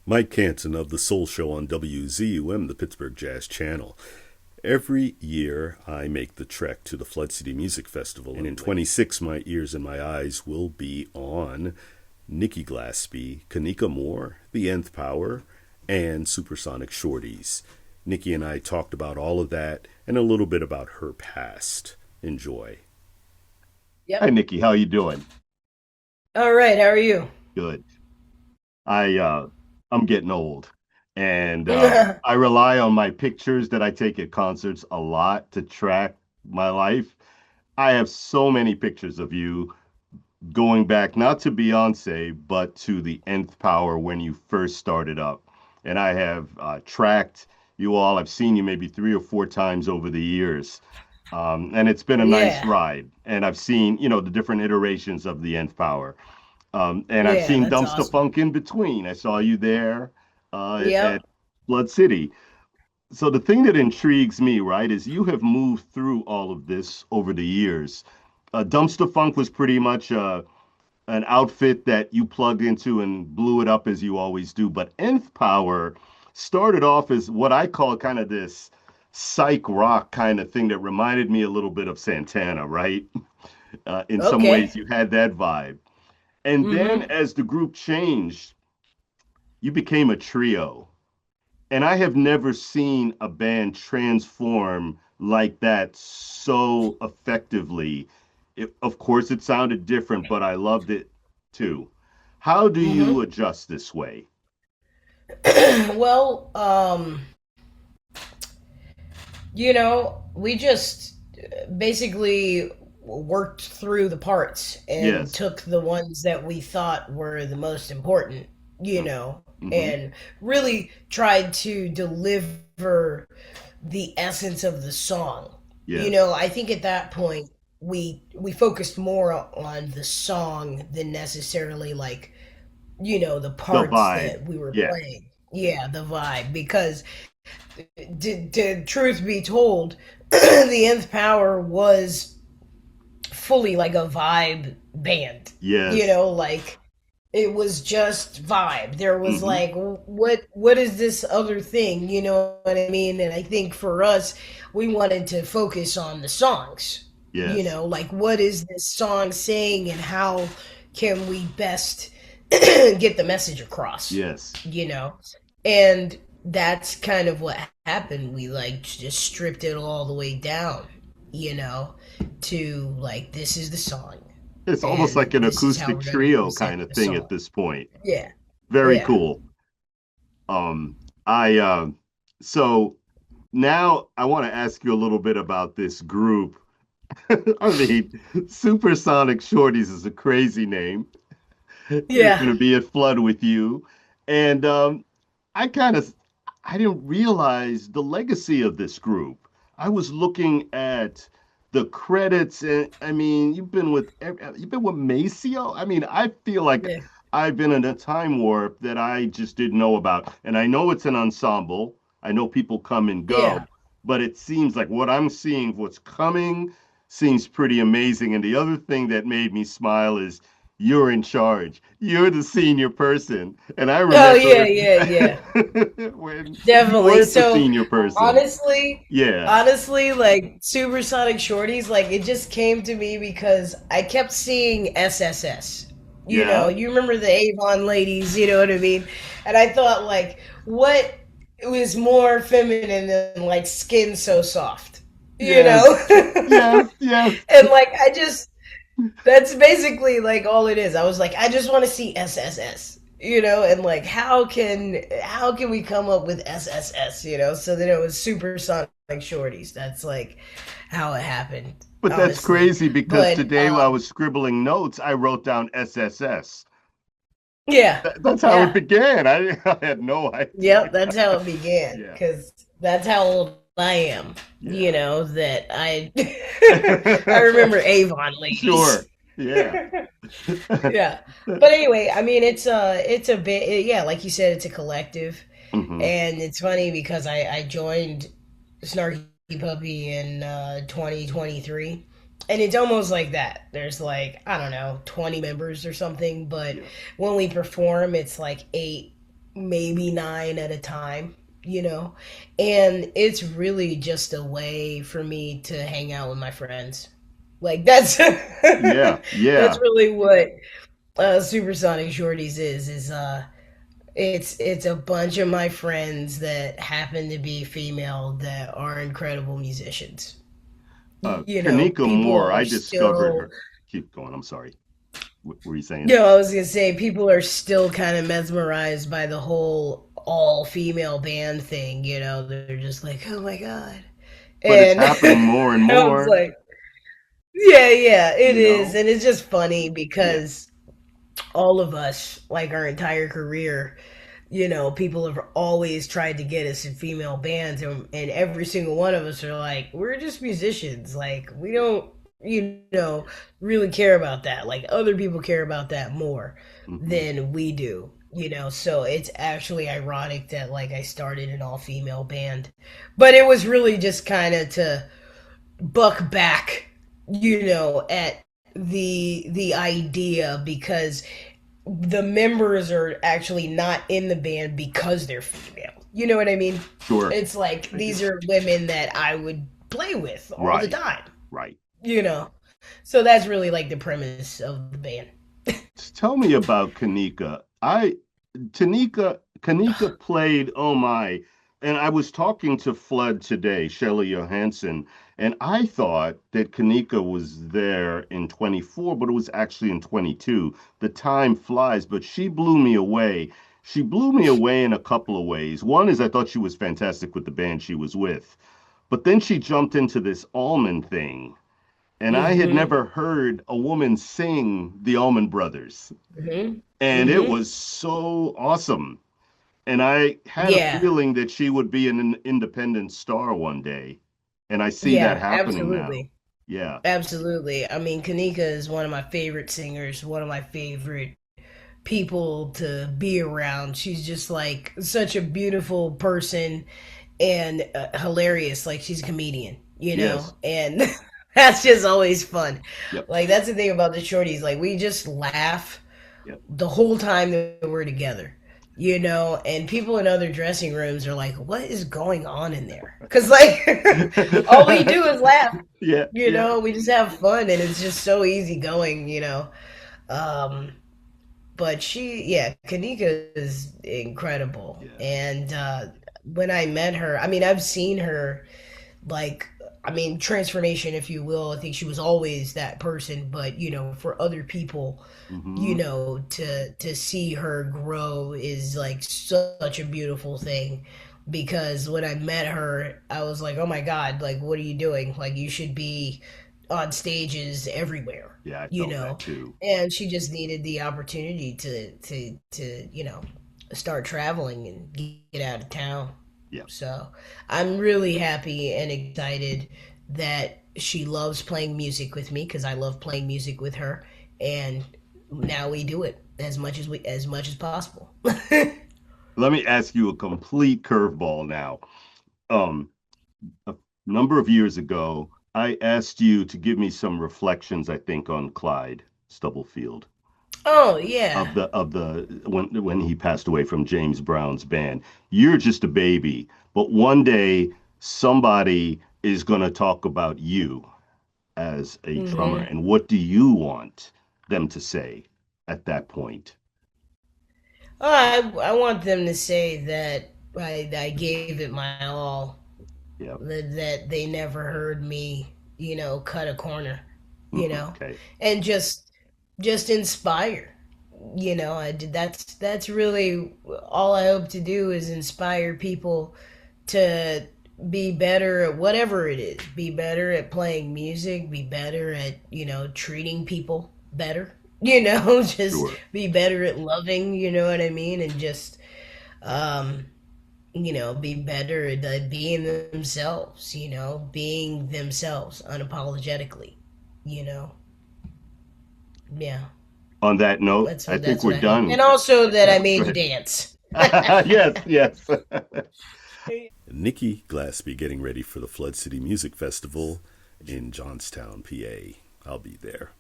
Mike Canton of the Soul Show on WZUM, the Pittsburgh Jazz Channel. Every year I make the trek to the Flood City Music Festival, and in 26 my ears and my eyes will be on Nikki Glaspie, Kanika Moore, the Nth Power, and Super Sonic Shorties. Nikki and I talked about all of that and a little bit about her past. Enjoy. Hi, Yep. Nikki. How you doing? All right. How are you? Good. I'm getting old, and I rely on my pictures that I take at concerts a lot to track my life. I have so many pictures of you going back not to Beyoncé, but to the Nth Power when you first started up. And I have tracked you all. I've seen you maybe 3 or 4 times over the years. And it's been a nice Yeah. ride. And I've seen, the different iterations of the Nth Power. And I've Yeah. seen That's awesome. Dumpstaphunk in between. I saw you there at Yep. Flood City. So the thing that intrigues me, right, is you have moved through all of this over the years. Dumpstaphunk was pretty much an outfit that you plugged into and blew it up as you always do. But Nth Power started off as what I call kind of this psych rock kind of thing that reminded me a little bit of Santana, right? In some Okay. ways, you had that vibe. And then Mm-hmm. as the group changed, you became a trio. And I have never seen a band transform like that so effectively. Of course, it sounded different, but I loved it too. How do you Mm-hmm. adjust this way? Well, we just basically worked through the parts and Yes. took the ones that we thought were the most important, Mm-hmm. and really tried to deliver the essence of the song. Yes. I think at that point we focused more on the song than necessarily like, the The parts vibe. that we were Yeah. playing. Yeah, the vibe. Because to truth be told, the Nth Power was fully like a vibe band. Yes. Like it was just vibe. There was Mm-hmm. like, what is this other thing? You know what I mean? And I think for us, we wanted to focus on the songs. Yes. Like what is this song saying and how can we best get the message across? Yes. You know? And that's kind of what happened. We like just stripped it all the way down, you know, to like this is the song It's almost and like an this is how acoustic we're going to trio present kind of the thing at song. this point. Yeah, Very yeah. cool. Um, I so now I want to ask you a little bit about this group. I mean, Super Sonic Shorties is a crazy name. They're Yeah. going to be at Flood with you, and I kind of I didn't realize the legacy of this group. I was looking at the credits, and I mean, you've been with Maceo. I mean, I feel like Yeah. I've been in a time warp that I just didn't know about. And I know it's an ensemble. I know people come and go, Yeah. but it seems like what I'm seeing, what's coming, seems pretty amazing. And the other thing that made me smile is you're in charge. You're the senior person. And I Oh yeah, remember yeah, yeah. when you Definitely. weren't the So senior person. honestly, Yeah. honestly, like Supersonic Shorties, like it just came to me because I kept seeing SSS. Yeah. You remember the Avon ladies, you know what I mean? And I thought like, what was more feminine than like skin so soft? You Yes. know? Yes. Yes. And like I just that's basically like all it is. I was like, I just want to see SSS, and like how can we come up with SSS, So then it was Super Sonic Shorties. That's like how it happened, But that's honestly. crazy because But today while I was scribbling notes, I wrote down SSS. yeah, That's how it yeah, began. I had no yep, idea. that's how it began Yeah, because that's how old I am. yeah. That I I remember Avon Sure. ladies. Yeah. Yeah. But anyway, I mean, it's a bit, yeah, like you said, it's a collective, Hmm. and it's funny because I joined Snarky Puppy in 2023, and it's almost like that. There's like I don't know 20 members or something, but Yeah. when we perform, it's like eight. maybe 9 at a time, you know? And it's really just a way for me to hang out with my friends. Like that's Yeah, that's yeah. really what Super Sonic Shorties is it's a bunch of my friends that happen to be female that are incredible musicians. You know, Kanika people Moore, are I discovered still her. Keep going. I'm sorry. What were you saying? Yeah, I was gonna say people are still kind of mesmerized by the whole all female band thing. You know, they're just like, oh my god, But it's and happening more and I was more, like, yeah, yeah, it you is, know? and it's just funny Yeah. because all of us, like our entire career, you know, people have always tried to get us in female bands, and every single one of us are like, we're just musicians. Like, we don't, you know, really care about that. Like, other people care about that more Hmm. than we do, you know. So it's actually ironic that, like, I started an all female band. But it was really just kind of to buck back, you know, at the idea because the members are actually not in the band because they're female. You know what I mean? Sure. It's like I do. these are women that I would play with all the Right. time, Right. you know? So that's really like the premise of the band. Tell me about Kanika. Kanika played, oh my, and I was talking to Flood today, Shelly Johansson, and I thought that Kanika was there in 24, but it was actually in 22. The time flies, but she blew me away. She blew me away in a couple of ways. One is I thought she was fantastic with the band she was with, but then she jumped into this almond thing. And I had Mm-hmm. never heard a woman sing the Allman Brothers, Mm-hmm. and it Mm-hmm. was so awesome. And I had a Yeah. feeling that she would be an independent star one day. And I see that Yeah, happening now. absolutely. Yeah. Absolutely. I mean, Kanika is one of my favorite singers, one of my favorite people to be around. She's just like such a beautiful person and hilarious. Like she's a comedian, you Yes. know, and that's just always fun. Yep. Like that's the thing about the shorties. Like we just laugh Yep. the whole time that we're together, you know. And people in other dressing rooms are like, "What is going on in there?" Because like all we do is laugh. Yeah. You Yeah. know, we just have fun, and it's just so easy going. You know. Um, but yeah, Kanika is incredible. Yeah. And when I met her, I mean, I've seen her like, I mean, transformation, if you will. I think she was always that person, but you know, for other people, you Hmm. know, to see her grow is like such a beautiful thing. Because when I met her, I was like, oh my God, like, what are you doing? Like, you should be on stages everywhere, Yeah, I you felt that know. too. And she just needed the opportunity to you know start traveling and get out of town. Yeah. So I'm really happy and excited that she loves playing music with me because I love playing music with her, and now we do it as much as possible. Let me ask you a complete curveball now. Um, a number of years ago, I asked you to give me some reflections, I think, on Clyde Stubblefield. Oh yeah. Of the when he passed away from James Brown's band. You're just a baby, but one day somebody is going to talk about you as a drummer, Hmm. and what do you want them to say at that point? I want them to say that I gave it my all, Yeah. that they never heard me, you know, cut a corner, you Mhm. know, Okay. and just inspire. You know, that's really all I hope to do is inspire people to be better at whatever it is. Be better at playing music, be better at, you know, treating people better. You know, just Sure. be better at loving, you know what I mean? And just um you know, be better at being themselves, you know, being themselves unapologetically, you know. Yeah. On that note, I think That's what we're I hope. And done. also that I Go made you ahead. dance. Yes, yes. Nikki Glaspie getting ready for the Flood City Music Festival in Johnstown, PA. I'll be there.